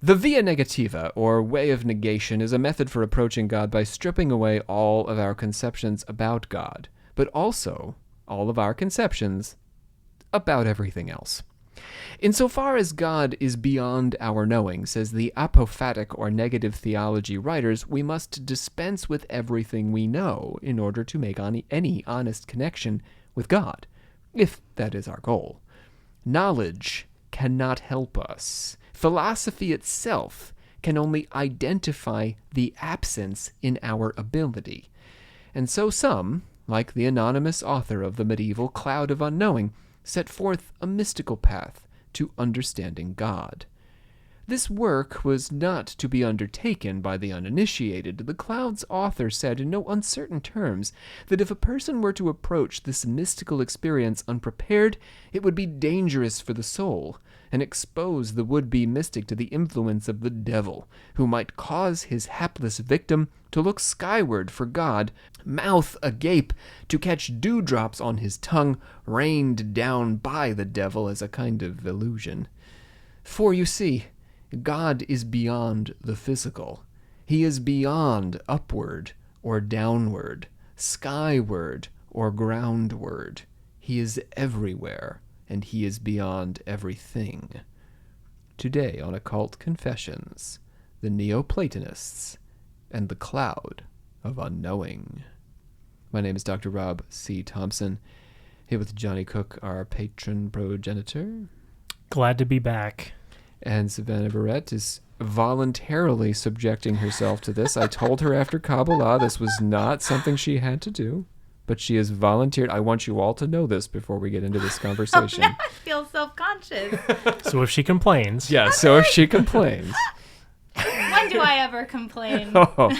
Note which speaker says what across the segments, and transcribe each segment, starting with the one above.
Speaker 1: The via negativa, or way of negation, is a method for approaching God by stripping away all of our conceptions about God, but also all of our conceptions about everything else. Insofar as God is beyond our knowing, says the apophatic or negative theology writers, we must dispense with everything we know in order to make any honest connection with God, if that is our goal. Knowledge cannot help us. Philosophy itself can only identify the absence in our ability. And so some, like the anonymous author of the medieval Cloud of Unknowing, set forth a mystical path to understanding God. This work was not to be undertaken by the uninitiated. The Cloud's author said in no uncertain terms that if a person were to approach this mystical experience unprepared, it would be dangerous for the soul, and expose the would-be mystic to the influence of the devil, who might cause his hapless victim to look skyward for God, mouth agape, to catch dewdrops on his tongue, rained down by the devil as a kind of illusion. For, you see, God is beyond the physical. He is beyond upward or downward, skyward or groundward. He is everywhere, and he is beyond everything. Today on Occult Confessions, the Neoplatonists and the Cloud of Unknowing. My name is Dr. Rob C. Thompson, here with Johnny Cook, our patron progenitor.
Speaker 2: Glad to be back.
Speaker 1: And Savannah Barrett is voluntarily subjecting herself to this. I told her after Kabbalah this was not something she had to do, but she has volunteered. I want you all to know this before we get into this conversation.
Speaker 3: Now I feel self-conscious.
Speaker 2: So if she complains.
Speaker 1: Yeah, so if she complains.
Speaker 3: When do I ever complain?
Speaker 1: Oh,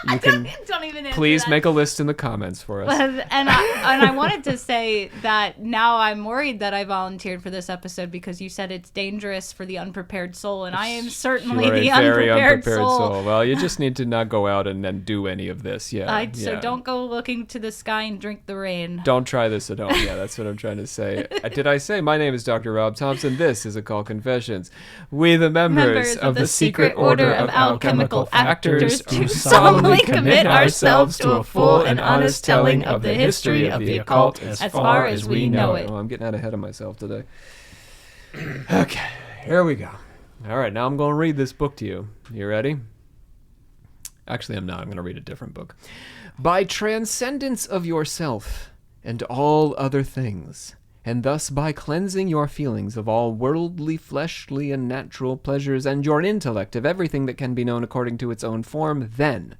Speaker 1: you can
Speaker 3: Don't even answer
Speaker 1: please
Speaker 3: that.
Speaker 1: make a list in the comments for us.
Speaker 3: And I wanted to say that now I'm worried that I volunteered for this episode because you said it's dangerous for the unprepared soul, and I am certainly
Speaker 1: You are
Speaker 3: the
Speaker 1: a very
Speaker 3: unprepared
Speaker 1: unprepared
Speaker 3: soul.
Speaker 1: Well, you just need to not go out and then do any of this. Yeah.
Speaker 3: So don't go looking to the sky and drink the rain.
Speaker 1: Don't try this at home. Yeah, that's what I'm trying to say. Did I say my name is Dr. Rob Thompson? This is Occult Confessions. We, the members of the Secret Order of Alchemical Factors, do solemnly commit ourselves to a full and honest telling of the history of the occult as far as we know it. Oh, I'm getting out ahead of myself today. Okay, here we go. All right, now I'm going to read this book to you. You ready? Actually, I'm not. I'm going to read a different book. By transcendence of yourself and all other things, and thus by cleansing your feelings of all worldly, fleshly, and natural pleasures, and your intellect of everything that can be known according to its own form, then,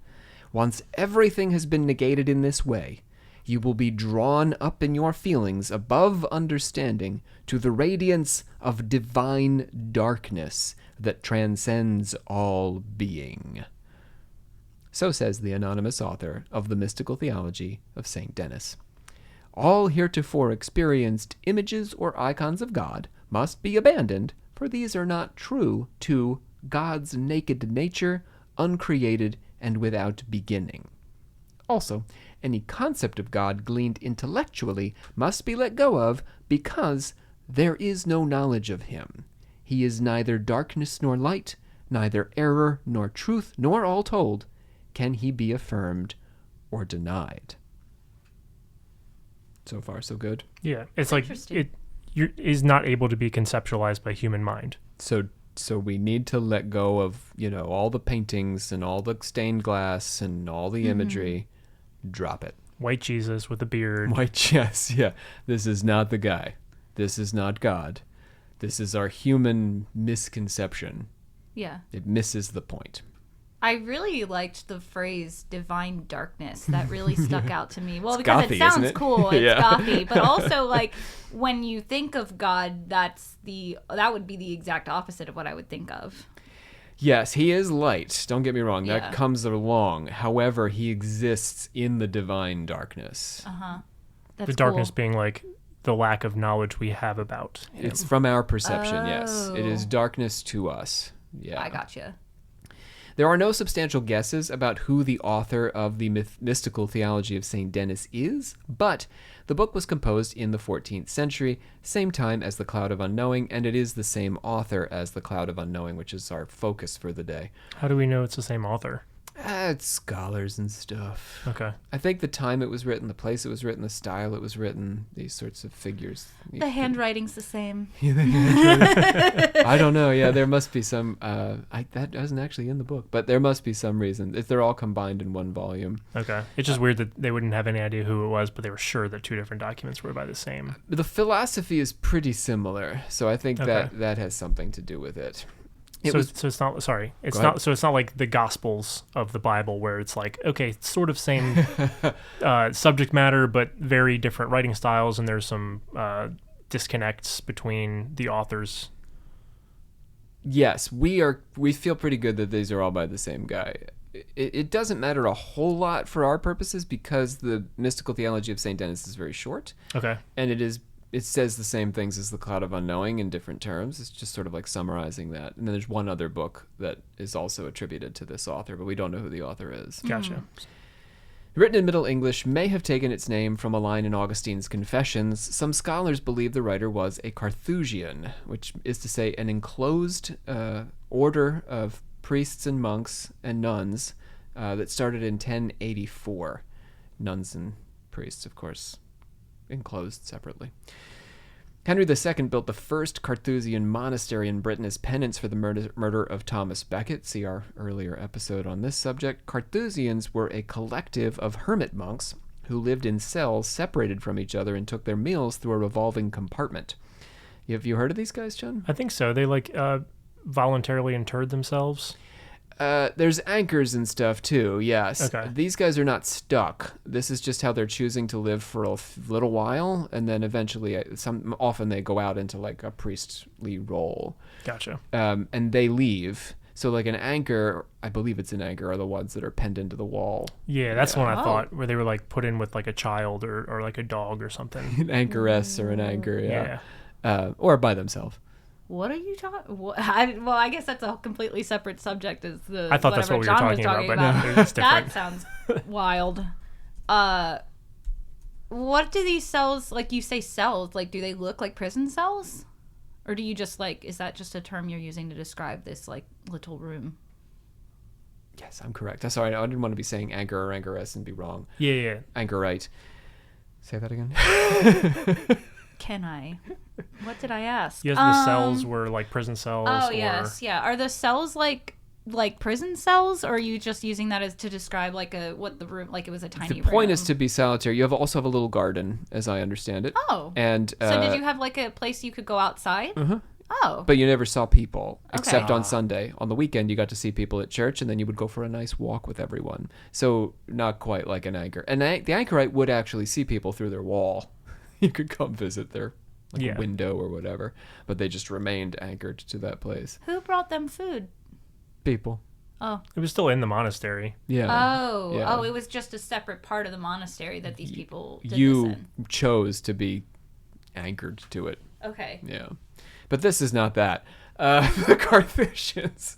Speaker 1: once everything has been negated in this way, you will be drawn up in your feelings above understanding to the radiance of divine darkness that transcends all being. So says the anonymous author of the Mystical Theology of St. Denis. All heretofore experienced images or icons of God must be abandoned, for these are not true to God's naked nature, uncreated and without beginning. Also, any concept of God gleaned intellectually must be let go of, because there is no knowledge of him. He is neither darkness nor light, neither error nor truth, nor all told can he be affirmed or denied. So far, so good.
Speaker 2: Yeah, it's like it is not able to be conceptualized by human mind.
Speaker 1: So we need to let go of, all the paintings and all the stained glass and all the imagery. Drop it.
Speaker 2: White Jesus with a beard.
Speaker 1: White, yes, yeah. This is not the guy. This is not God. This is our human misconception.
Speaker 3: Yeah.
Speaker 1: It misses the point.
Speaker 3: I really liked the phrase divine darkness. That really stuck out to me. Well,
Speaker 1: It's
Speaker 3: because
Speaker 1: gothy,
Speaker 3: it sounds
Speaker 1: isn't it?
Speaker 3: cool. It's
Speaker 1: Yeah.
Speaker 3: gothy. But also, like, when you think of God, that would be the exact opposite of what I would think of.
Speaker 1: Yes, he is light. Don't get me wrong.
Speaker 3: Yeah.
Speaker 1: That comes along. However, he exists in the divine darkness.
Speaker 3: Uh-huh. That's
Speaker 2: The darkness
Speaker 3: cool.
Speaker 2: being like the lack of knowledge we have about him.
Speaker 1: It's from our perception, yes. It is
Speaker 3: Oh.
Speaker 1: darkness to us. Yeah.
Speaker 3: I gotcha.
Speaker 1: There are no substantial guesses about who the author of the mystical theology of St. Denis is, but the book was composed in the 14th century, same time as the Cloud of Unknowing, and it is the same author as the Cloud of Unknowing, which is our focus for the day.
Speaker 2: How do we know it's the same author?
Speaker 1: It's scholars and stuff.
Speaker 2: Okay.
Speaker 1: I think the time it was written, the place it was written, the style it was written, these sorts of figures.
Speaker 3: The handwriting's the same.
Speaker 1: I don't know. Yeah, there must be some. That wasn't actually in the book, but there must be some reason if they're all combined in one volume.
Speaker 2: Okay. It's just weird that they wouldn't have any idea who it was, but they were sure that two different documents were by the same.
Speaker 1: The philosophy is pretty similar, so I think
Speaker 2: Okay.
Speaker 1: that has something to do with it.
Speaker 2: So it's not. Sorry, it's
Speaker 1: Go
Speaker 2: not.
Speaker 1: ahead.
Speaker 2: So it's not like the Gospels of the Bible, where it's like, okay, it's sort of same subject matter, but very different writing styles, and there's some disconnects between the authors.
Speaker 1: Yes, we feel pretty good that these are all by the same guy. It doesn't matter a whole lot for our purposes because the mystical theology of St. Denis is very short.
Speaker 2: Okay.
Speaker 1: And it says the same things as the Cloud of Unknowing in different terms. It's just sort of like summarizing that. And then there's one other book that is also attributed to this author, but we don't know who the author is.
Speaker 2: Gotcha.
Speaker 1: Written in Middle English, may have taken its name from a line in Augustine's Confessions. Some scholars believe the writer was a Carthusian, which is to say an enclosed order of priests and monks and nuns that started in 1084. Nuns and priests, of course, enclosed separately. Henry II built the first Carthusian monastery in Britain as penance for the murder of Thomas Becket. See our earlier episode on this subject. Carthusians were a collective of hermit monks who lived in cells separated from each other and took their meals through a revolving compartment. Have you heard of these guys, John?
Speaker 2: I think so. They voluntarily interred themselves.
Speaker 1: There's anchors and stuff too, yes.
Speaker 2: Okay.
Speaker 1: These guys are not stuck. This is just how they're choosing to live for a little while, and then eventually, often they go out into like a priestly role.
Speaker 2: Gotcha.
Speaker 1: And they leave. So like an anchor, I believe it's an anchor, are the ones that are penned into the wall.
Speaker 2: Yeah, that's one I
Speaker 3: Oh.
Speaker 2: thought, where they were like put in with like a child or like a dog or something.
Speaker 1: An anchoress or an anchor, yeah.
Speaker 2: Yeah.
Speaker 1: Or by themselves.
Speaker 3: What are you talking? Well, I guess that's a completely separate subject. As the
Speaker 2: I thought that's what we were
Speaker 3: John was
Speaker 2: talking about, but it's different.
Speaker 3: That sounds wild. What do these cells, like you say cells, like do they look like prison cells? Or do you just like, is that just a term you're using to describe this like little room?
Speaker 1: Yes, I'm correct. I'm sorry, I didn't want to be saying anchor or anchoress and be wrong.
Speaker 2: Yeah.
Speaker 1: Anchorite. Say that again.
Speaker 3: Can I? What did I ask?
Speaker 2: Yes, the cells were like prison cells.
Speaker 3: Oh,
Speaker 2: or...
Speaker 3: yes, yeah. Are the cells like prison cells, or are you just using that as to describe like what the room, like it was a tiny
Speaker 1: The
Speaker 3: room?
Speaker 1: point is to be solitary. You also have a little garden, as I understand it.
Speaker 3: Oh.
Speaker 1: And
Speaker 3: So did you have like a place you could go outside?
Speaker 1: Uh-huh.
Speaker 3: Oh.
Speaker 1: But you never saw people, except
Speaker 3: Okay.
Speaker 1: on Sunday. On the weekend, you got to see people at church, and then you would go for a nice walk with everyone. So not quite like an anchor. And the anchorite would actually see people through their wall. You could come visit their a window or whatever, but they just remained anchored to that place.
Speaker 3: Who brought them food?
Speaker 1: People.
Speaker 3: Oh.
Speaker 2: It was still in the monastery.
Speaker 1: Yeah. Yeah.
Speaker 3: Oh, it was just a separate part of the monastery that these people did
Speaker 1: You
Speaker 3: this in.
Speaker 1: chose to be anchored to it.
Speaker 3: Okay.
Speaker 1: Yeah. But this is not that. The Carthusians.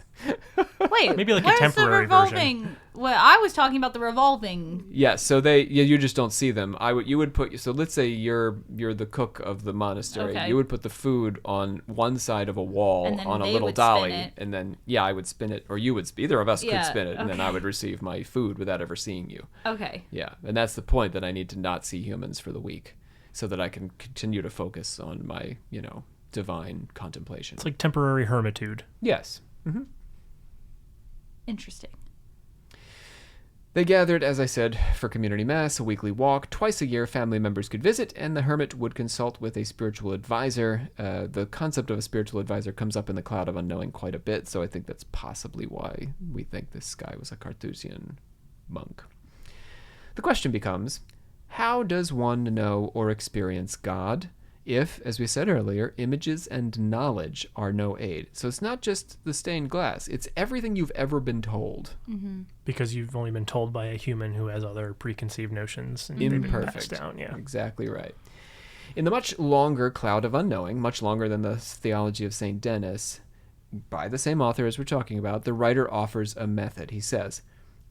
Speaker 3: Wait,
Speaker 2: Maybe like a
Speaker 3: where's
Speaker 2: temporary
Speaker 3: the revolving? Well, I was talking about the revolving.
Speaker 1: Yes, so you just don't see them. You would put, so let's say you're the cook of the monastery.
Speaker 3: Okay.
Speaker 1: You would put the food on one side of a wall
Speaker 3: And then
Speaker 1: on a
Speaker 3: they
Speaker 1: little
Speaker 3: would spin
Speaker 1: dolly,
Speaker 3: it.
Speaker 1: and then I would spin it, or you would. Either of us could
Speaker 3: Yeah,
Speaker 1: spin it, and then I
Speaker 3: okay.
Speaker 1: would receive my food without ever seeing you.
Speaker 3: Okay.
Speaker 1: Yeah, and that's the point, that I need to not see humans for the week, so that I can continue to focus on my divine contemplation.
Speaker 2: It's like temporary hermitude.
Speaker 1: Yes.
Speaker 3: Interesting.
Speaker 1: They gathered, as I said, for community mass, a weekly walk. Twice a year, family members could visit, and the hermit would consult with a spiritual advisor. The concept of a spiritual advisor comes up in the Cloud of Unknowing quite a bit, so I think that's possibly why we think this guy was a Carthusian monk. The question becomes, how does one know or experience God if, as we said earlier, images and knowledge are no aid? So it's not just the stained glass, it's everything you've ever been told.
Speaker 2: Because you've only been told by a human who has other preconceived notions and they've been passed
Speaker 1: Imperfect.
Speaker 2: down. Yeah.
Speaker 1: Exactly right. In the much longer Cloud of Unknowing, much longer than the theology of St. Denis, by the same author as we're talking about, the writer offers a method. He says,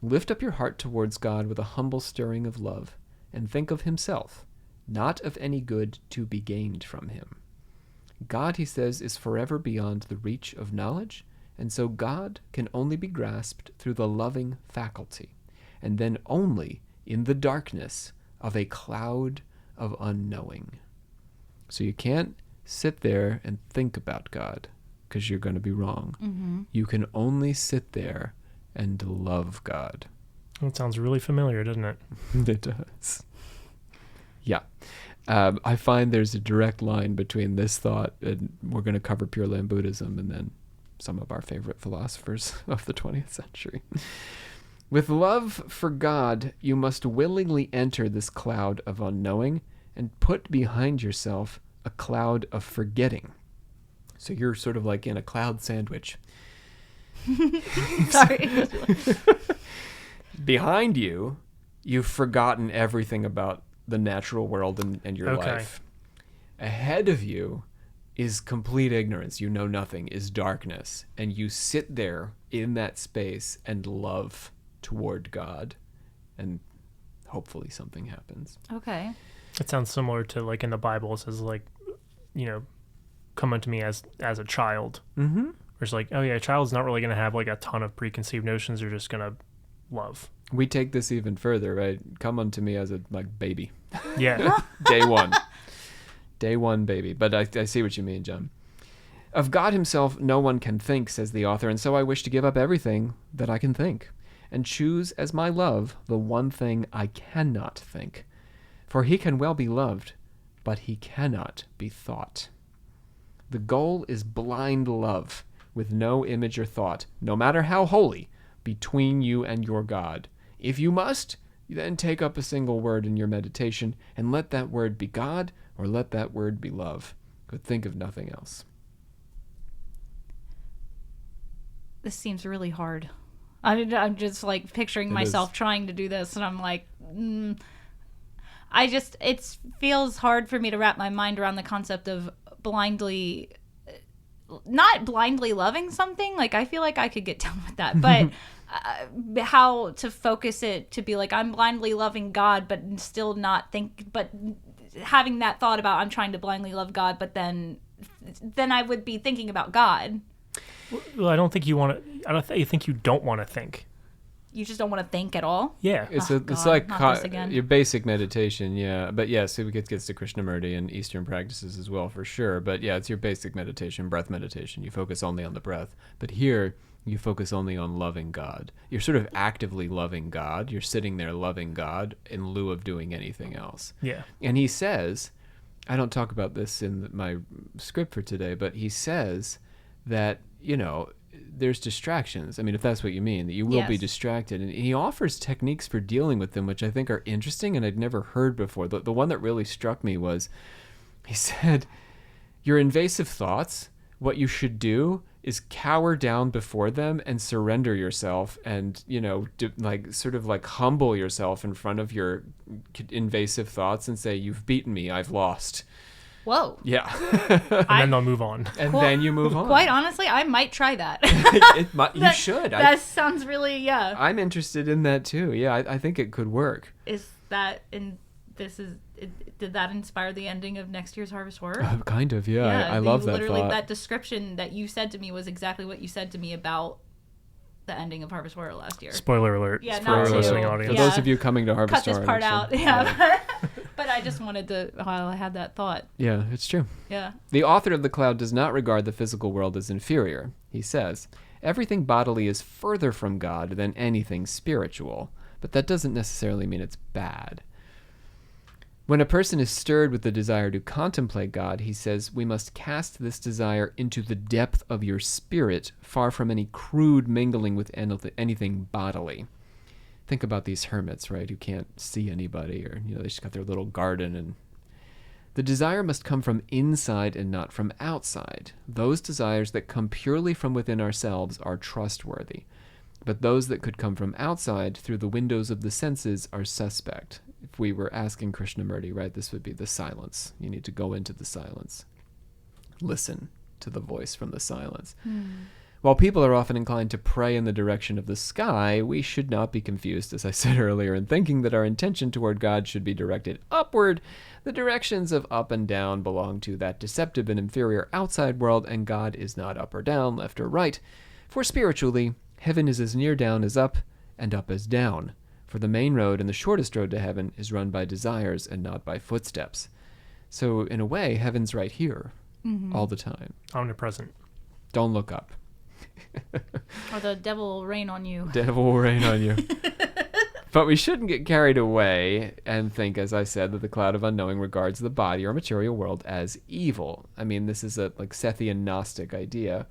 Speaker 1: "Lift up your heart towards God with a humble stirring of love, and think of himself, not of any good to be gained from him." God, he says, is forever beyond the reach of knowledge, and so God can only be grasped through the loving faculty, and then only in the darkness of a cloud of unknowing. So you can't sit there and think about God, because you're going to be wrong.
Speaker 3: Mm-hmm.
Speaker 1: You can only sit there and love God.
Speaker 2: That sounds really familiar, doesn't it?
Speaker 1: It does. Yeah. I find there's a direct line between this thought, and we're going to cover Pure Land Buddhism, and then some of our favorite philosophers of the 20th century. With love for God, you must willingly enter this cloud of unknowing and put behind yourself a cloud of forgetting. So you're sort of like in a cloud sandwich.
Speaker 3: Sorry.
Speaker 1: Behind you, you've forgotten everything about the natural world and your
Speaker 2: Okay.
Speaker 1: life. Ahead of you is complete ignorance. You know nothing, is darkness. And you sit there in that space and love toward God. And hopefully something happens.
Speaker 3: Okay.
Speaker 2: It sounds similar to like in the Bible. It says like, come unto me as a child.
Speaker 1: Mm-hmm.
Speaker 2: Where it's like, oh yeah, a child's not really going to have like a ton of preconceived notions. They're just going to love.
Speaker 1: We take this even further, right? Come unto me as a baby.
Speaker 2: Yeah.
Speaker 1: Day one. Day one baby. But I see what you mean, John. Of God himself no one can think, says the author, and so I wish to give up everything that I can think, and choose as my love the one thing I cannot think. For he can well be loved, but he cannot be thought. The goal is blind love, with no image or thought, no matter how holy, between you and your God. If you must, then take up a single word in your meditation, and let that word be God, or let that word be love. But think of nothing else.
Speaker 3: This seems really hard. I'm just like picturing
Speaker 1: It
Speaker 3: myself
Speaker 1: is.
Speaker 3: trying to do this, and I'm like, it feels hard for me to wrap my mind around the concept of not blindly loving something. Like, I feel like I could get down with that, but how to focus it to be like, I'm blindly loving God, but still not but having that thought about I'm trying to blindly love God, but then I would be thinking about God.
Speaker 2: Well, I don't think you want to. I think you don't want to think.
Speaker 3: You just don't want to think at all.
Speaker 2: Yeah.
Speaker 1: It's
Speaker 3: Oh,
Speaker 1: it's
Speaker 3: God,
Speaker 1: like
Speaker 3: not this again.
Speaker 1: your basic meditation, yeah. But yes, it gets to Krishnamurti and Eastern practices as well, for sure. But yeah, it's your basic meditation, breath meditation. You focus only on the breath. But here, you focus only on loving God. You're sort of actively loving God. You're sitting there loving God in lieu of doing anything else.
Speaker 2: Yeah.
Speaker 1: And he says, I don't talk about this in my script for today, but he says that, there's distractions. I mean, if that's what you mean, that you will be
Speaker 3: Yes.
Speaker 1: distracted. And he offers techniques for dealing with them, which I think are interesting and I'd never heard before. The one that really struck me was, he said, your invasive thoughts, what you should do is cower down before them and surrender yourself and, sort of like humble yourself in front of your invasive thoughts and say, you've beaten me, I've lost.
Speaker 3: Whoa.
Speaker 1: Yeah.
Speaker 2: And then they'll move on.
Speaker 1: And
Speaker 3: Well,
Speaker 1: then you move on.
Speaker 3: Quite honestly, I might try that.
Speaker 1: You should.
Speaker 3: That sounds really, yeah.
Speaker 1: I'm interested in that too. Yeah, I think it could work.
Speaker 3: Is that did that inspire the ending of next year's Harvest Horror?
Speaker 1: Kind of, yeah. I love that
Speaker 3: literally,
Speaker 1: thought.
Speaker 3: that description that you said to me was exactly what you said to me about the ending of Harvest Horror last year.
Speaker 2: Spoiler alert.
Speaker 3: Yeah,
Speaker 2: for
Speaker 3: not
Speaker 2: our
Speaker 3: to.
Speaker 2: listening
Speaker 1: For
Speaker 2: audience.
Speaker 3: Yeah.
Speaker 1: those of you coming to Harvest
Speaker 3: Cut this
Speaker 1: Horror
Speaker 3: part
Speaker 1: next
Speaker 3: out.
Speaker 1: year.
Speaker 3: Yeah. But I just wanted to, while I had that thought.
Speaker 1: Yeah, it's true.
Speaker 3: Yeah.
Speaker 1: The author of The Cloud does not regard the physical world as inferior. He says, everything bodily is further from God than anything spiritual, but that doesn't necessarily mean it's bad. When a person is stirred with the desire to contemplate God, he says, we must cast this desire into the depth of your spirit, far from any crude mingling with anything bodily. Think about these hermits, right, who can't see anybody, or they just got their little garden. And the desire must come from inside and not from outside. Those desires that come purely from within ourselves are trustworthy, but those that could come from outside through the windows of the senses are suspect. If we were asking Krishnamurti, right, this would be the silence. You need to go into the silence. Listen. to the voice from the silence. While people are often inclined to pray in the direction of the sky, we should not be confused, as I said earlier, in thinking that our intention toward God should be directed upward. The directions of up and down belong to that deceptive and inferior outside world, and God is not up or down, left or right. For spiritually, heaven is as near down as up, and up as down. For the main road and the shortest road to heaven is run by desires and not by footsteps. So, in a way, heaven's right here, all the time.
Speaker 2: Omnipresent.
Speaker 1: Don't look up.
Speaker 3: Or the devil will rain on you.
Speaker 1: Devil will rain on you. But we shouldn't get carried away and think, as I said, that the cloud of unknowing regards the body or material world as evil. I mean, this is a Sethian Gnostic idea.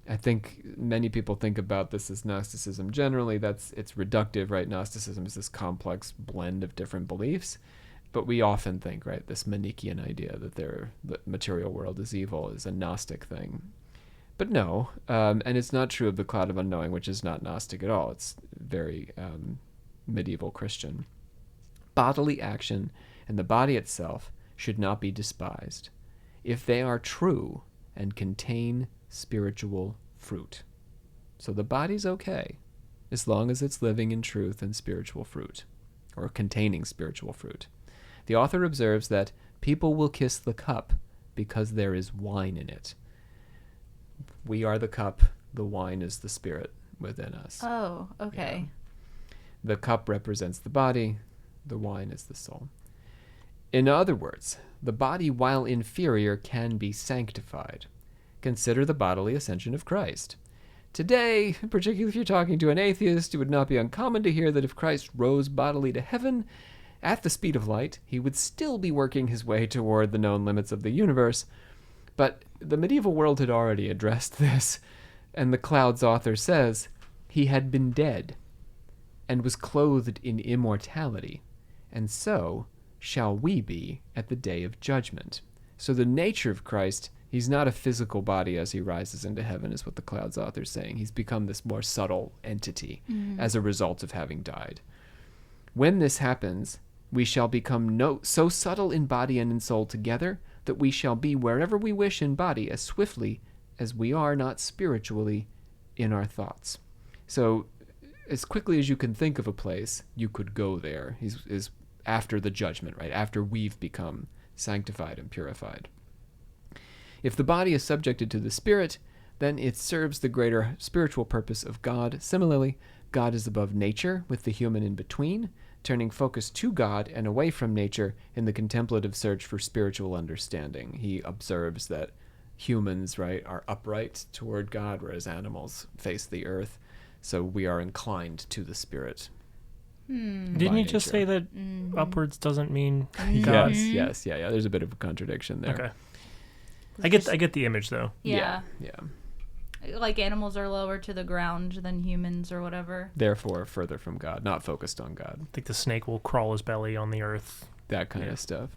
Speaker 1: I think many people think about this as Gnosticism generally. It's reductive, right? Gnosticism is this complex blend of different beliefs. But we often think, right, this Manichaean idea that the material world is evil is a Gnostic thing. But no, and it's not true of the cloud of unknowing, which is not Gnostic at all. It's very medieval Christian. Bodily action and the body itself should not be despised if they are true and contain spiritual fruit. So the body's okay as long as it's living in truth and spiritual fruit, or containing spiritual fruit. The author observes that people will kiss the cup because there is wine in it. We are the cup, the wine is the spirit within us.
Speaker 3: Oh, okay.
Speaker 1: Yeah. The cup represents the body, the wine is the soul. In other words, the body, while inferior, can be sanctified. Consider the bodily ascension of Christ. Today, particularly if you're talking to an atheist, it would not be uncommon to hear that if Christ rose bodily to heaven at the speed of light, he would still be working his way toward the known limits of the universe. But the medieval world had already addressed this, and the Cloud's author says he had been dead and was clothed in immortality, and so shall we be at the day of judgment. So the nature of Christ, he's not a physical body as he rises into heaven, is what the Cloud's author is saying. He's become this more subtle entity as a result of having died. When this happens, we shall become so subtle in body and in soul together that we shall be wherever we wish in body as swiftly as we are not spiritually in our thoughts. So as quickly as you can think of a place, you could go there. Is after the judgment, right? After we've become sanctified and purified. If the body is subjected to the spirit, then it serves the greater spiritual purpose of God. Similarly, God is above nature, with the human in between, turning focus to God and away from nature in the contemplative search for spiritual understanding. He observes that humans, right, are upright toward God, whereas animals face the earth. So we are inclined to the spirit.
Speaker 2: Didn't you just say that upwards doesn't mean God?
Speaker 1: Yes. There's a bit of a contradiction there.
Speaker 2: Okay. I get the image though.
Speaker 3: Yeah.
Speaker 1: Yeah.
Speaker 3: Like animals are lower to the ground than humans or whatever.
Speaker 1: Therefore, further from God, not focused on God.
Speaker 2: I think the snake will crawl his belly on the earth.
Speaker 1: That kind of stuff.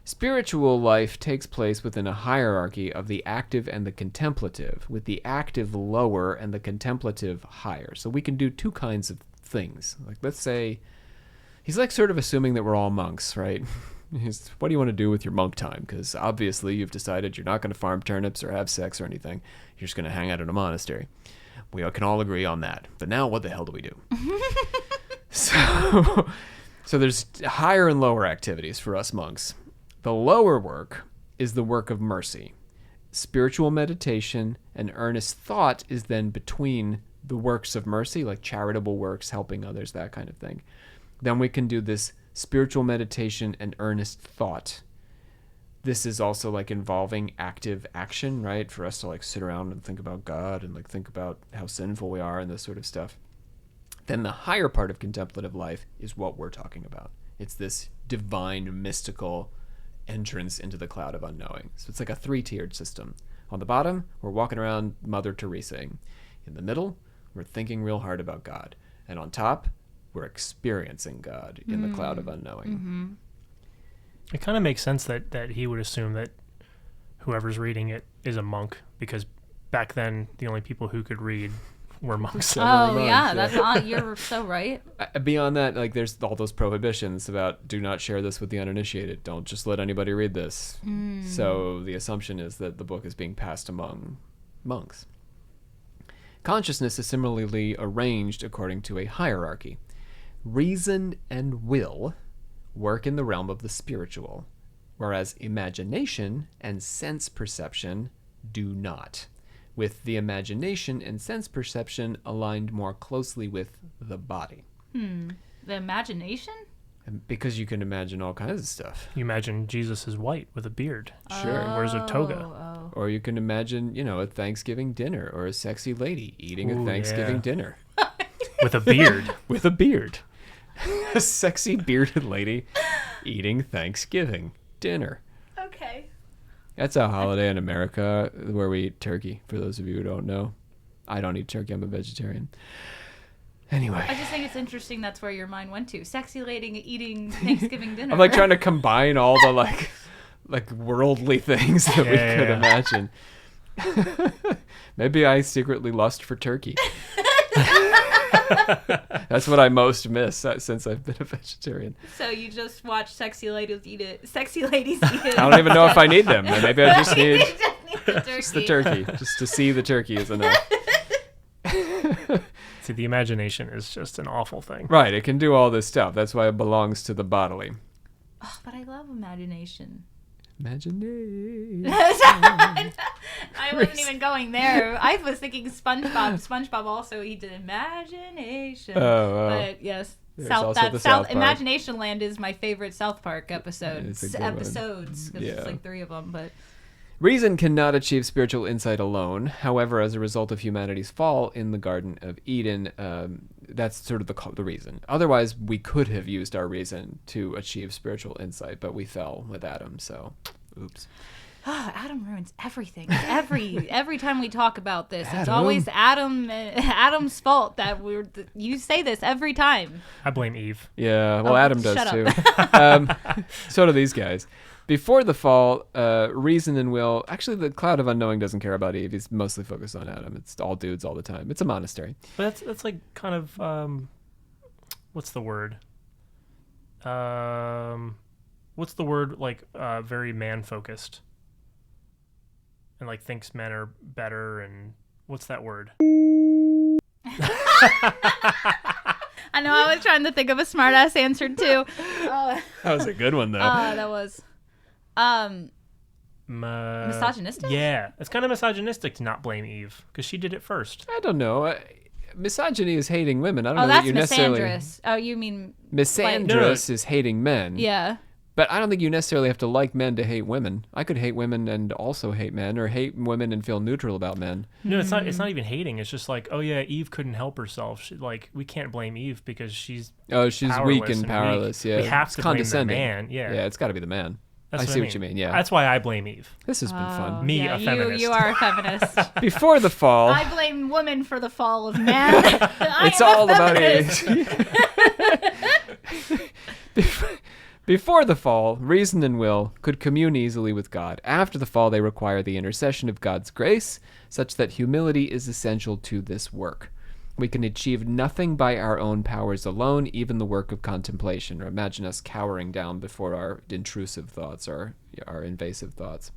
Speaker 1: Spiritual life takes place within a hierarchy of the active and the contemplative, with the active lower and the contemplative higher. So we can do two kinds of things. Like, let's say, he's like sort of assuming that we're all monks, right? What do you want to do with your monk time? Because obviously you've decided you're not going to farm turnips or have sex or anything. You're just going to hang out in a monastery. We can all agree on that. But now what the hell do we do? So there's higher and lower activities for us monks. The lower work is the work of mercy. Spiritual meditation and earnest thought is then between the works of mercy, like charitable works, helping others, that kind of thing. Then we can do this spiritual meditation and earnest thought. This is also like involving active action, right? For us to like sit around and think about God and like think about how sinful we are and this sort of stuff. Then the higher part of contemplative life is what we're talking about. It's this divine, mystical entrance into the cloud of unknowing. So it's like a three-tiered system. On the bottom, we're walking around Mother Teresaing. In the middle, we're thinking real hard about God. And on top, we're experiencing God in the cloud of unknowing.
Speaker 2: It kind of makes sense that he would assume that whoever's reading it is a monk, because back then the only people who could read were monks.
Speaker 3: Oh
Speaker 1: months,
Speaker 3: yeah, that's you're so right.
Speaker 1: Beyond that, like there's all those prohibitions about do not share this with the uninitiated. Don't just let anybody read this. So the assumption is that the book is being passed among monks. Consciousness is similarly arranged according to a hierarchy. Reason and will work in the realm of the spiritual, whereas imagination and sense perception do not, with the imagination and sense perception aligned more closely with the body.
Speaker 3: The imagination?
Speaker 1: And because you can imagine all kinds of stuff.
Speaker 2: You imagine Jesus is white with a beard.
Speaker 1: Sure.
Speaker 2: Wears a toga.
Speaker 3: Oh.
Speaker 1: Or you can imagine, a Thanksgiving dinner or a sexy lady eating
Speaker 2: Ooh,
Speaker 1: a Thanksgiving
Speaker 2: yeah.
Speaker 1: dinner.
Speaker 2: With a beard.
Speaker 1: With a beard. A sexy bearded lady eating Thanksgiving dinner.
Speaker 3: Okay.
Speaker 1: That's a holiday in America where we eat turkey, for those of you who don't know. I don't eat turkey, I'm a vegetarian. Anyway.
Speaker 3: I just think it's interesting that's where your mind went to. Sexy lady eating Thanksgiving dinner.
Speaker 1: I'm like trying to combine all the like worldly things that we could imagine. Maybe I secretly lust for turkey. That's what I most miss since I've been a vegetarian.
Speaker 3: So you just watch sexy ladies eat it. Sexy ladies eat it.
Speaker 1: I don't even know if I need them. Maybe I just need
Speaker 3: the
Speaker 1: just the turkey. Just to see the turkey is enough.
Speaker 2: See, the imagination is just an awful thing.
Speaker 1: Right, it can do all this stuff. That's why it belongs to the bodily.
Speaker 3: Oh, but I love imagination.
Speaker 1: Imagination.
Speaker 3: I wasn't even going there. I was thinking SpongeBob. SpongeBob also he did imagination.
Speaker 1: Oh.
Speaker 3: But yes,
Speaker 1: There's also the South Park.
Speaker 3: Imagination Land is my favorite South Park episode.
Speaker 1: It's a good one.
Speaker 3: Episodes because
Speaker 1: Yeah.
Speaker 3: it's like 3 of them. But
Speaker 1: Reason cannot achieve spiritual insight alone. However, as a result of humanity's fall in the Garden of Eden, that's sort of the reason. Otherwise, we could have used our reason to achieve spiritual insight, but we fell with Adam, so oops.
Speaker 3: Adam ruins everything. Every time we talk about this, it's
Speaker 1: Adam?
Speaker 3: always Adam's fault that you say this every time.
Speaker 2: I blame Eve.
Speaker 1: Yeah, well,
Speaker 3: Oh,
Speaker 1: Adam does
Speaker 3: shut
Speaker 1: too.
Speaker 3: up.
Speaker 1: So do these guys. Before the fall, reason and will... Actually, the Cloud of Unknowing doesn't care about Eve. He's mostly focused on Adam. It's all dudes all the time. It's a monastery.
Speaker 2: But that's like kind of what's the word? What's the word like very man focused? And like thinks men are better and what's that word?
Speaker 3: I know I was trying to think of a smart ass answer too.
Speaker 1: That was a good one, though.
Speaker 3: That was misogynistic?
Speaker 2: Yeah, it's kind of misogynistic to not blame Eve because she did it first.
Speaker 1: I don't know. Misogyny is hating women. I don't know
Speaker 3: that's
Speaker 1: that you necessarily...
Speaker 3: misandrous. Oh, you mean
Speaker 1: Misandrous is hating men.
Speaker 3: Yeah.
Speaker 1: But I don't think you necessarily have to like men to hate women. I could hate women and also hate men, or hate women and feel neutral about men.
Speaker 2: No, it's not. It's not even hating. It's just like, oh yeah, Eve couldn't help herself. We can't blame Eve because she's
Speaker 1: she's weak and powerless.
Speaker 2: weak.
Speaker 1: Yeah,
Speaker 2: We have
Speaker 1: it's
Speaker 2: to blame the
Speaker 1: condescending.
Speaker 2: man. Yeah,
Speaker 1: it's got to be the man.
Speaker 2: That's
Speaker 1: I see what you mean. Yeah,
Speaker 2: that's why I blame Eve.
Speaker 1: this has been fun.
Speaker 2: Me, a feminist.
Speaker 3: You are a feminist.
Speaker 1: Before the fall,
Speaker 3: I blame women for the fall of man.
Speaker 1: it's all about it. Before the fall, reason and will could commune easily with God. After the fall, they require the intercession of God's grace, such that humility is essential to this work. We can achieve nothing by our own powers alone, even the work of contemplation. Or imagine us cowering down before our intrusive thoughts, our invasive thoughts.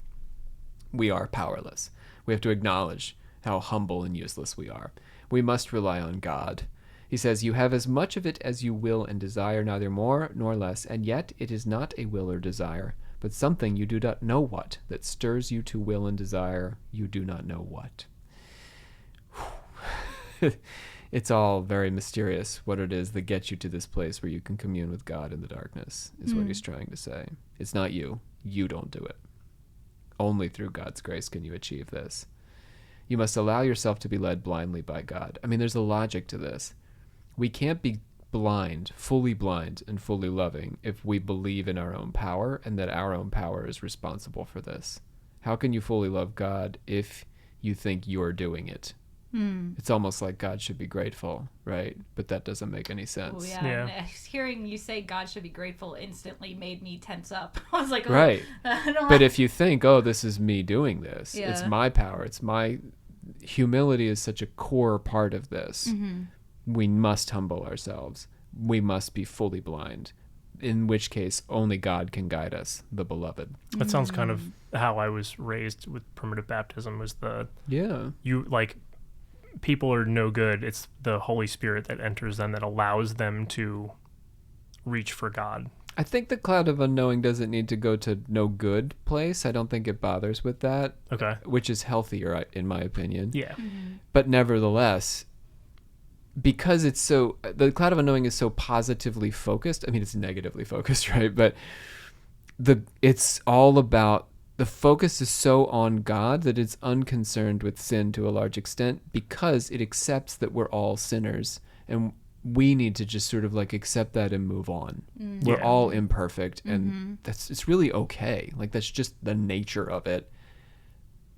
Speaker 1: We are powerless. We have to acknowledge how humble and useless we are. We must rely on God. He says, you have as much of it as you will and desire, neither more nor less, and yet it is not a will or desire, but something you do not know what, that stirs you to will and desire, you do not know what. It's all very mysterious what it is that gets you to this place where you can commune with God in the darkness, is what he's trying to say. It's not you. You don't do it. Only through God's grace can you achieve this. You must allow yourself to be led blindly by God. I mean, there's a logic to this. We can't be blind and fully loving if we believe in our own power and that our own power is responsible for this. How can you fully love God if you think you're doing it? It's almost like God should be grateful, right? But that doesn't make any sense.
Speaker 3: Oh, yeah.
Speaker 2: Yeah.
Speaker 3: And hearing you say God should be grateful instantly made me tense up. I was like, oh,
Speaker 1: Right.
Speaker 3: I don't
Speaker 1: But if you think, oh, this is me doing this, it's
Speaker 3: Yeah.
Speaker 1: my power, it's my humility is such a core part of this. We must humble ourselves. We must be fully blind, in which case only God can guide us, the beloved.
Speaker 2: That sounds kind of how I was raised with primitive baptism, was you like, people are no good. It's the Holy Spirit that enters them, that allows them to reach for God.
Speaker 1: I think the Cloud of Unknowing doesn't need to go to no good place. I don't think it bothers with that.
Speaker 2: Okay.
Speaker 1: Which is healthier, in my opinion.
Speaker 2: Yeah.
Speaker 1: But nevertheless, because the Cloud of Unknowing is so positively focused. I mean, it's negatively focused, right? But it's all about, the focus is so on God that it's unconcerned with sin to a large extent, because it accepts that we're all sinners, and we need to just sort of like accept that and move on. We're all imperfect, and it's really okay. Like, that's just the nature of it.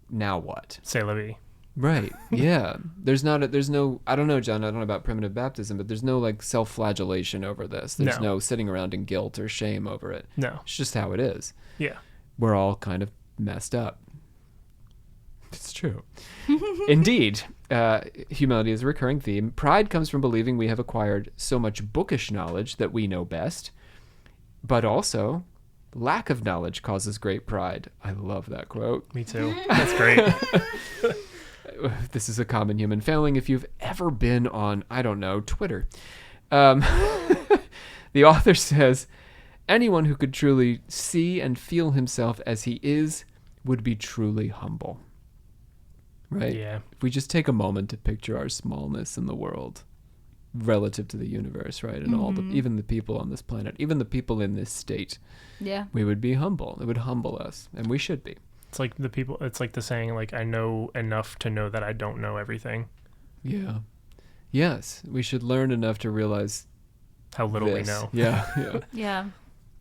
Speaker 1: Now what?
Speaker 2: C'est la vie.
Speaker 1: Right. Yeah. There's no, I don't know, John, I don't know about primitive baptism, but there's no like self-flagellation over this. There's no sitting around in guilt or shame over it.
Speaker 2: No.
Speaker 1: It's just how it is.
Speaker 2: Yeah.
Speaker 1: We're all kind of messed up. It's true. Indeed, humility is a recurring theme. Pride comes from believing we have acquired so much bookish knowledge that we know best, but also lack of knowledge causes great pride. I love that quote.
Speaker 2: Me too. That's great.
Speaker 1: This is a common human failing if you've ever been on, I don't know, Twitter. The author says, anyone who could truly see and feel himself as he is would be truly humble. Right?
Speaker 2: Yeah.
Speaker 1: If we just take a moment to picture our smallness in the world relative to the universe, right? And all even the people on this planet, even the people in this state, we would be humble. It would humble us, and we should be.
Speaker 2: It's like the saying, like, I know enough to know that I don't know everything.
Speaker 1: Yeah. Yes, we should learn enough to realize
Speaker 2: how little we
Speaker 1: this.
Speaker 2: know.
Speaker 1: Yeah.
Speaker 3: Yeah.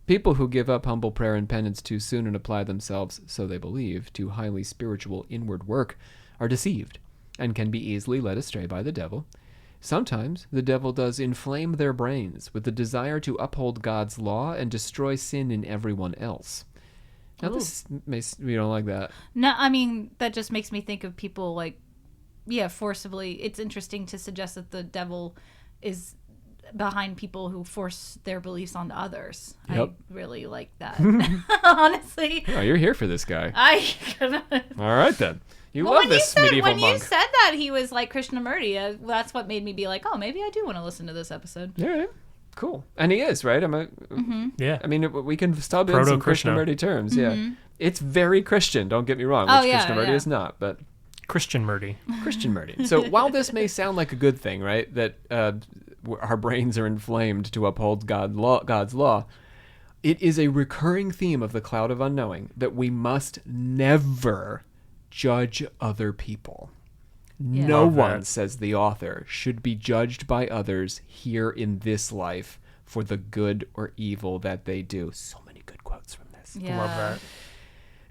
Speaker 1: People who give up humble prayer and penance too soon and apply themselves, so they believe, to highly spiritual inward work are deceived and can be easily led astray by the devil. Sometimes the devil does inflame their brains with the desire to uphold God's law and destroy sin in everyone else. Now, we don't like that.
Speaker 3: No, I mean, that just makes me think of people like, forcibly. It's interesting to suggest that the devil is behind people who force their beliefs on others.
Speaker 1: Yep.
Speaker 3: I really like that. Honestly.
Speaker 1: Oh, you're here for this guy.
Speaker 3: I
Speaker 1: All right, then. You
Speaker 3: Well,
Speaker 1: love
Speaker 3: when
Speaker 1: this
Speaker 3: you said,
Speaker 1: medieval
Speaker 3: when
Speaker 1: monk.
Speaker 3: you said that he was like Krishnamurti, that's what made me be like, oh, maybe I do want to listen to this episode.
Speaker 1: All right. Cool. And he is, right?
Speaker 2: Yeah.
Speaker 1: I mean, we can stub in some
Speaker 2: Proto-Krishna.
Speaker 1: Krishnamurti terms, yeah. It's very Christian, don't get me wrong,
Speaker 3: Oh,
Speaker 1: which
Speaker 3: yeah,
Speaker 1: Krishnamurti
Speaker 3: yeah.
Speaker 1: is not, but
Speaker 2: Christian Murdy.
Speaker 1: Christianmurti. So while this may sound like a good thing, right, that our brains are inflamed to uphold God's law, it is a recurring theme of the Cloud of Unknowing that we must never judge other people.
Speaker 3: Yeah.
Speaker 1: No
Speaker 2: Love
Speaker 1: one,
Speaker 2: that.
Speaker 1: says the author, should be judged by others here in this life for the good or evil that they do. So many good quotes from this.
Speaker 3: Yeah.
Speaker 2: Love that.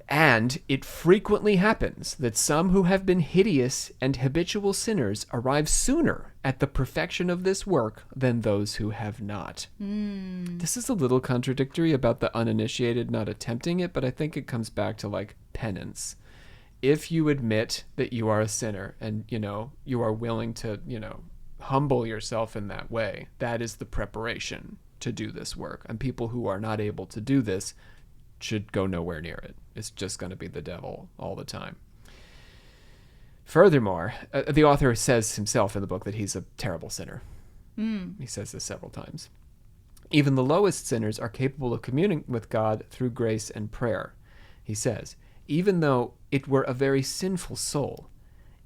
Speaker 1: And it frequently happens that some who have been hideous and habitual sinners arrive sooner at the perfection of this work than those who have not. This is a little contradictory about the uninitiated not attempting it, but I think it comes back to like penance. If you admit that you are a sinner and, you are willing to, humble yourself in that way, that is the preparation to do this work. And people who are not able to do this should go nowhere near it. It's just going to be the devil all the time. Furthermore, the author says himself in the book that he's a terrible sinner. He says this several times. Even the lowest sinners are capable of communing with God through grace and prayer. He says, even though it were a very sinful soul,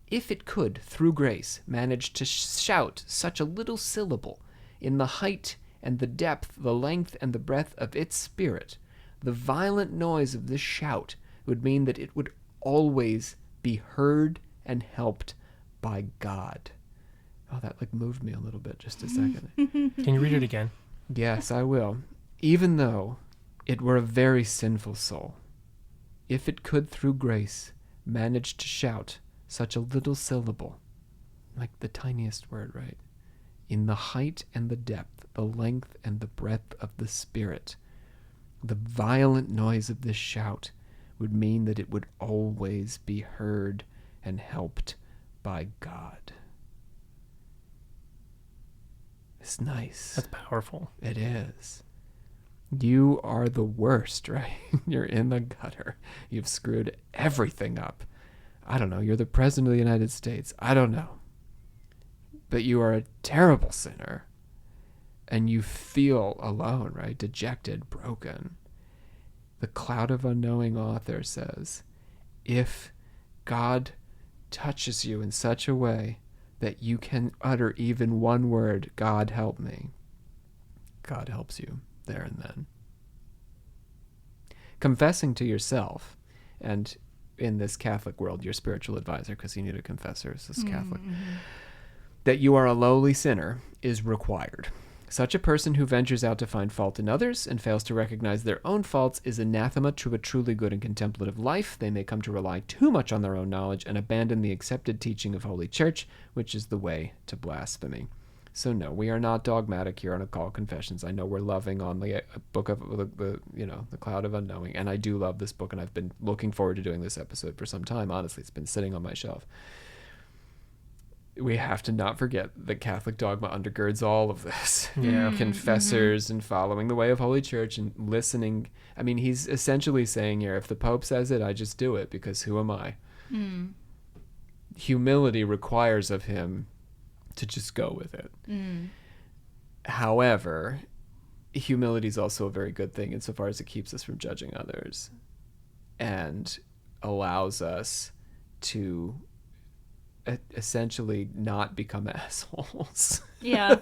Speaker 1: if it could, through grace, manage to shout such a little syllable in the height and the depth, the length and the breadth of its spirit, the violent noise of this shout would mean that it would always be heard and helped by God. Oh, that moved me a little bit. Just a second.
Speaker 2: Can you read it again?
Speaker 1: Yes, I will. Even though it were a very sinful soul, if it could through grace manage to shout such a little syllable, like the tiniest word, right? In the height and the depth, the length and the breadth of the spirit, the violent noise of this shout would mean that it would always be heard and helped by God. It's nice.
Speaker 2: That's powerful.
Speaker 1: It is. You are the worst, right? You're in the gutter. You've screwed everything up. I don't know. You're the president of the United States. I don't know. But you are a terrible sinner. And you feel alone, right? Dejected, broken. The Cloud of Unknowing author says, if God touches you in such a way that you can utter even one word, God help me, God helps you there and then. Confessing to yourself, and in this Catholic world, your spiritual advisor, because you need a confessor, this is Catholic, that you are a lowly sinner is required. Such a person who ventures out to find fault in others and fails to recognize their own faults is anathema to a truly good and contemplative life. They may come to rely too much on their own knowledge and abandon the accepted teaching of Holy Church, which is the way to blasphemy. So no, we are not dogmatic here on Occult Confessions. I know we're loving on the book of the Cloud of Unknowing, and I do love this book, and I've been looking forward to doing this episode for some time. Honestly, it's been sitting on my shelf. We have to not forget that Catholic dogma undergirds all of this.
Speaker 2: Yeah.
Speaker 1: Confessors and following the way of Holy Church and listening. I mean, he's essentially saying here, if the Pope says it, I just do it, because who am I? Humility requires of him to just go with it. However, humility is also a very good thing insofar as it keeps us from judging others and allows us to essentially not become assholes.
Speaker 3: Yeah.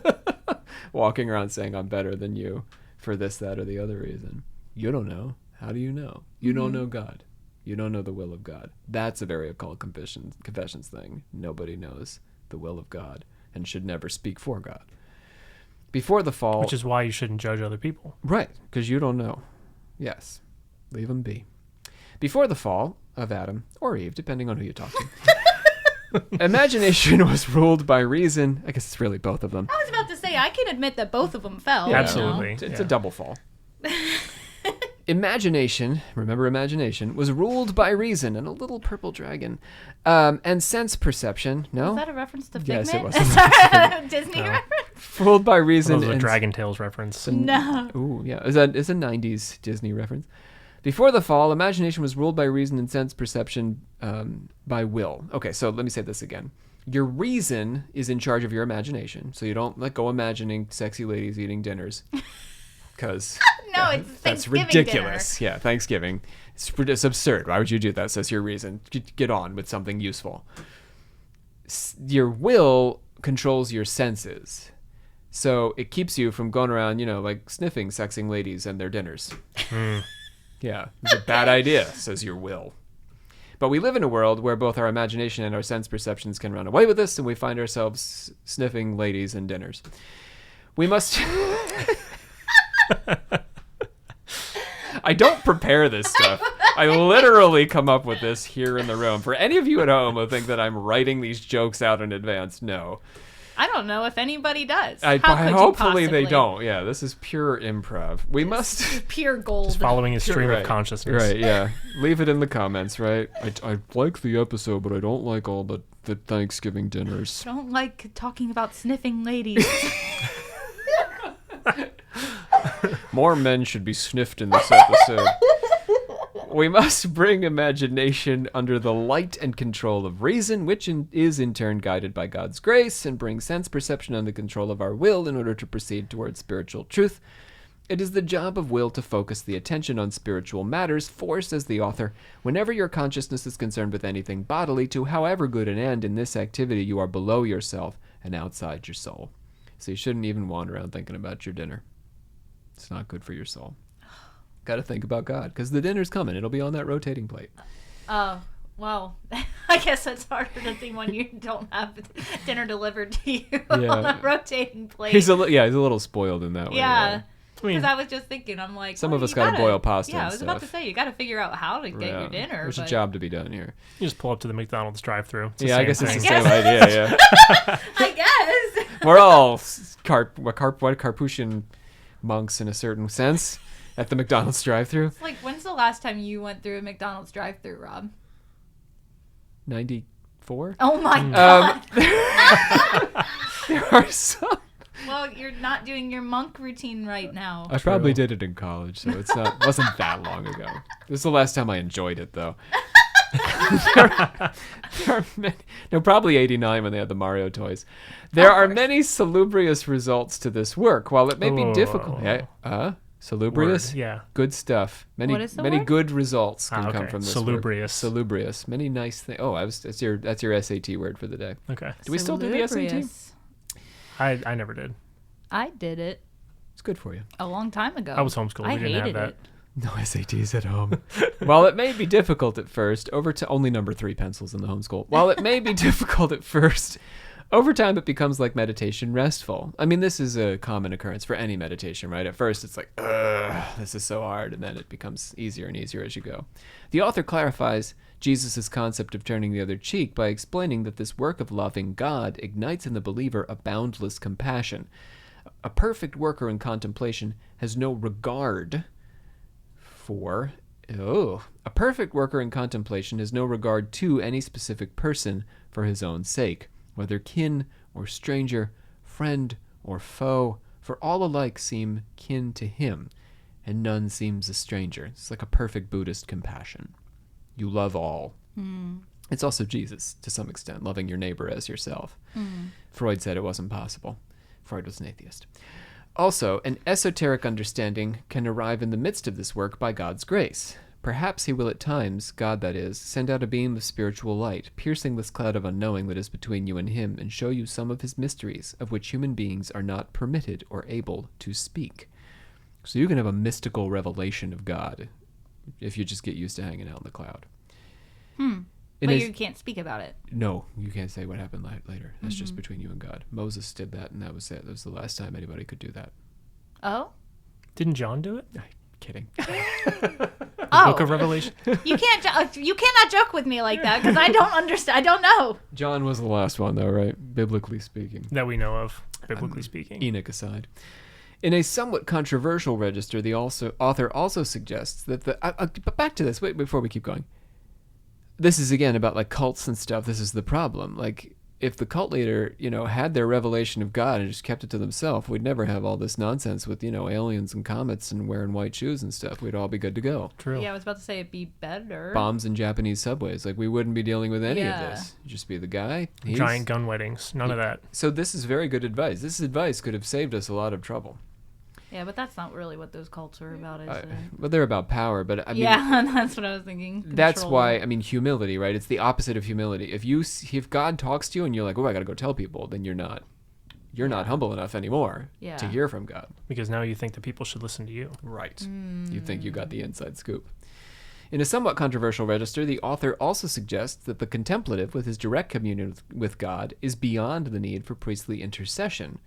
Speaker 1: Walking around saying I'm better than you for this, that, or the other reason. You don't know. How do you know? You don't know God. You don't know the will of God. That's a very occult confessions thing. Nobody knows the will of God and should never speak for God. Before the fall...
Speaker 2: Which is why you shouldn't judge other people.
Speaker 1: Right, because you don't know. Yes. Leave them be. Before the fall of Adam, or Eve, depending on who you talk to, imagination was ruled by reason. I guess it's really both of them.
Speaker 3: I was about to say, I can admit that both of them fell.
Speaker 2: Yeah, absolutely.
Speaker 1: It's a double fall. Imagination, remember imagination, was ruled by reason and a little purple dragon. And sense perception, no?
Speaker 3: Was that a reference to Figment?
Speaker 1: Yes, it was.
Speaker 3: Disney
Speaker 2: No.
Speaker 3: reference?
Speaker 1: Ruled by reason.
Speaker 2: That was a
Speaker 1: and
Speaker 2: Dragon Tales reference.
Speaker 3: No.
Speaker 1: Ooh, yeah. It's a 90s Disney reference. Before the fall, imagination was ruled by reason and sense perception by will. Okay, so let me say this again. Your reason is in charge of your imagination, so you don't go imagining sexy ladies eating dinners. Because
Speaker 3: No, it's
Speaker 1: that's
Speaker 3: Thanksgiving
Speaker 1: ridiculous. Yeah, Thanksgiving. It's absurd. Why would you do that? Says your reason. Get on with something useful. Your will controls your senses. So it keeps you from going around, sniffing sexing ladies and their dinners. Yeah, it's a bad idea, says your will. But we live in a world where both our imagination and our sense perceptions can run away with us, and we find ourselves sniffing ladies and dinners. We must... I don't prepare this stuff. I literally come up with this here in the room. For any of you at home who think that I'm writing these jokes out in advance, no.
Speaker 3: I don't know if anybody does.
Speaker 1: Hopefully they don't. Yeah, this is pure improv. We must...
Speaker 3: Pure gold.
Speaker 2: Just following a stream
Speaker 1: Right.
Speaker 2: of consciousness.
Speaker 1: Right, yeah. Leave it in the comments, right? I like the episode, but I don't like all the Thanksgiving dinners.
Speaker 3: I don't like talking about sniffing ladies.
Speaker 1: More men should be sniffed in this episode. We must bring imagination under the light and control of reason, which is in turn guided by God's grace, and bring sense perception under control of our will in order to proceed towards spiritual truth. It is the job of will to focus the attention on spiritual matters, for, says the author, whenever your consciousness is concerned with anything bodily, to however good an end in this activity you are below yourself and outside your soul. So you shouldn't even wander around thinking about your dinner. It's not good for your soul. Got to think about God, because the dinner's coming. It'll be on that rotating plate.
Speaker 3: Oh, well, I guess that's harder to think when you don't have dinner delivered to you on a rotating plate.
Speaker 1: He's a little spoiled in that way.
Speaker 3: Yeah.
Speaker 2: I mean,
Speaker 3: Because I was just thinking, I'm like,
Speaker 1: Some
Speaker 3: well,
Speaker 1: of us
Speaker 3: you
Speaker 1: gotta boil pasta
Speaker 3: Yeah,
Speaker 1: and
Speaker 3: I was about to
Speaker 1: stuff.
Speaker 3: say, you got to figure out how to get your dinner.
Speaker 1: There's a
Speaker 3: but-
Speaker 1: job to be done here.
Speaker 2: you just pull up to the McDonald's drive-thru.
Speaker 1: I guess it's the
Speaker 2: same
Speaker 1: same idea, yeah.
Speaker 3: I guess.
Speaker 1: We're all Carpathian monks in a certain sense at the McDonald's drive-thru.
Speaker 3: Like, when's the last time you went through a McDonald's drive-thru, Rob?
Speaker 1: 94.
Speaker 3: 4. Oh my God.
Speaker 1: There are some.
Speaker 3: Well, you're not doing your monk routine right now.
Speaker 1: I probably did it in college, so wasn't that long ago. This is the last time I enjoyed it, though. there are many, no, probably 89 when they had the Mario toys. There are many salubrious results to this work. While it may be difficult, salubrious,
Speaker 2: Word, yeah,
Speaker 1: good stuff. Many
Speaker 3: word?
Speaker 1: good results can come from this.
Speaker 2: Salubrious,
Speaker 1: salubrious. Many nice things. Oh, that's your SAT word for the day.
Speaker 2: Okay.
Speaker 1: Do we still do the SAT?
Speaker 2: I never did.
Speaker 3: I did it.
Speaker 1: It's good for you.
Speaker 3: A long time ago.
Speaker 2: I was homeschooled. We didn't have that.
Speaker 3: It.
Speaker 1: No SATs at home. While it may be difficult at first, only number 3 pencils in the homeschool. While it may be difficult at first, over time it becomes like meditation restful. I mean, this is a common occurrence for any meditation, right? At first it's like, this is so hard, and then it becomes easier and easier as you go. The author clarifies Jesus' concept of turning the other cheek by explaining that this work of loving God ignites in the believer a boundless compassion. A perfect worker in contemplation has no regard for... a perfect worker in contemplation has no regard to any specific person for his own sake, whether kin or stranger, friend or foe, for all alike seem kin to him, and none seems a stranger. It's like a perfect Buddhist compassion. You love all. It's also Jesus, to some extent, loving your neighbor as yourself. Freud said it wasn't possible. Freud was an atheist. Also, an esoteric understanding can arrive in the midst of this work by God's grace. Perhaps he will at times, God that is, send out a beam of spiritual light, piercing this cloud of unknowing that is between you and him, and show you some of his mysteries, of which human beings are not permitted or able to speak. So you can have a mystical revelation of God if you just get used to hanging out in the cloud.
Speaker 3: But you can't speak about it.
Speaker 1: No, you can't say what happened later. That's just between you and God. Moses did that, and that was it. That was the last time anybody could do that.
Speaker 3: Oh?
Speaker 2: Didn't John do it?
Speaker 1: Kidding.
Speaker 2: Book of Revelation.
Speaker 3: You cannot joke with me like that, because I don't understand. I don't know.
Speaker 1: John was the last one, though, right? Biblically speaking.
Speaker 2: That we know of, biblically speaking.
Speaker 1: Enoch aside. In a somewhat controversial register, the author also suggests that but back to this, wait, before we keep going. This is, again, about, like, cults and stuff. This is the problem. Like, if the cult leader, had their revelation of God and just kept it to themselves, we'd never have all this nonsense with, aliens and comets and wearing white shoes and stuff. We'd all be good to go.
Speaker 2: True.
Speaker 3: Yeah, I was about to say it'd be better.
Speaker 1: Bombs in Japanese subways. Like, we wouldn't be dealing with any of this. You'd just be the guy.
Speaker 2: Giant gun weddings. None of that.
Speaker 1: So this is very good advice. This advice could have saved us a lot of trouble.
Speaker 3: Yeah, but that's not really what those cults are about, is it?
Speaker 1: But they're about power. But I mean,
Speaker 3: yeah, that's what I was thinking.
Speaker 1: That's why, humility, right? It's the opposite of humility. If God talks to you and you're like, oh, I got to go tell people, then you're not humble enough anymore to hear from God.
Speaker 2: Because now you think that people should listen to you.
Speaker 1: Right. You think you got the inside scoop. In a somewhat controversial register, the author also suggests that the contemplative, with his direct communion with God, is beyond the need for priestly intercession.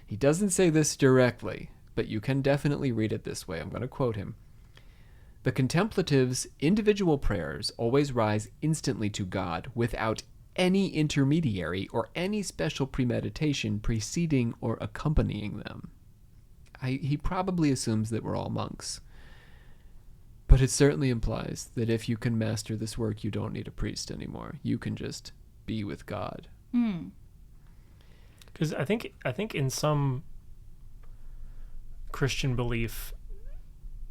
Speaker 1: He doesn't say this directly, but you can definitely read it this way. I'm going to quote him. The contemplative's individual prayers always rise instantly to God without any intermediary or any special premeditation preceding or accompanying them. He probably assumes that we're all monks. But it certainly implies that if you can master this work, you don't need a priest anymore. You can just be with God.
Speaker 2: Because I think in some Christian belief,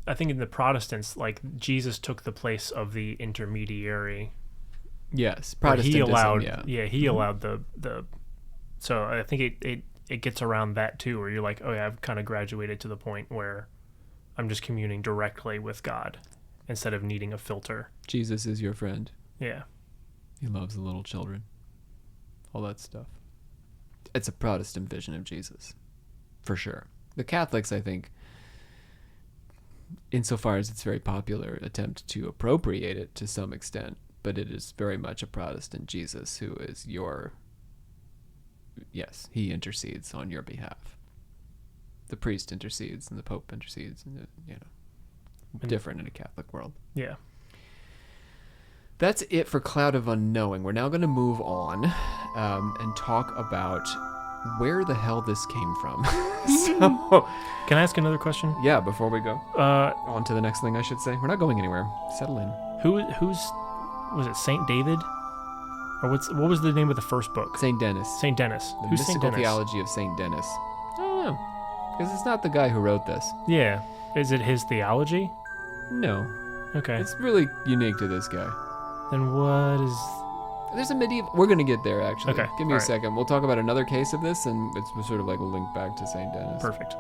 Speaker 2: I think in the Protestants, like, Jesus took the place of the intermediary.
Speaker 1: Yes, Protestantism.
Speaker 2: He allowed the. So I think it gets around that too, where you're like, oh yeah, I've kind of graduated to the point where I'm just communing directly with God instead of needing a filter.
Speaker 1: Jesus is your friend.
Speaker 2: Yeah.
Speaker 1: He loves the little children. All that stuff. It's a Protestant vision of Jesus, for sure. The Catholics, I think, insofar as it's very popular, attempt to appropriate it to some extent, but it is very much a Protestant Jesus who is yes, he intercedes on your behalf. The priest intercedes and the Pope intercedes, and different in a Catholic world.
Speaker 2: Yeah.
Speaker 1: That's it for Cloud of Unknowing. We're now going to move on and talk about where the hell this came from. So,
Speaker 2: can I ask another question?
Speaker 1: Yeah, before we go on to the next thing, I should say. We're not going anywhere. Settle in.
Speaker 2: Who's was it Saint David? Or what was the name of the first book?
Speaker 1: Saint Denis.
Speaker 2: Saint Denis.
Speaker 1: The
Speaker 2: Who's Saint
Speaker 1: mystical
Speaker 2: Denis?
Speaker 1: theology of Saint Denis. I don't know. Because it's not the guy who wrote this.
Speaker 2: Yeah. Is it his theology?
Speaker 1: No.
Speaker 2: Okay.
Speaker 1: It's really unique to this guy.
Speaker 2: Then what is...
Speaker 1: There's a medieval... We're going to get there, actually.
Speaker 2: Okay,
Speaker 1: Give me a
Speaker 2: all right.
Speaker 1: second. We'll talk about another case of this, and it's sort of like a link back to Saint Denis.
Speaker 2: Perfect.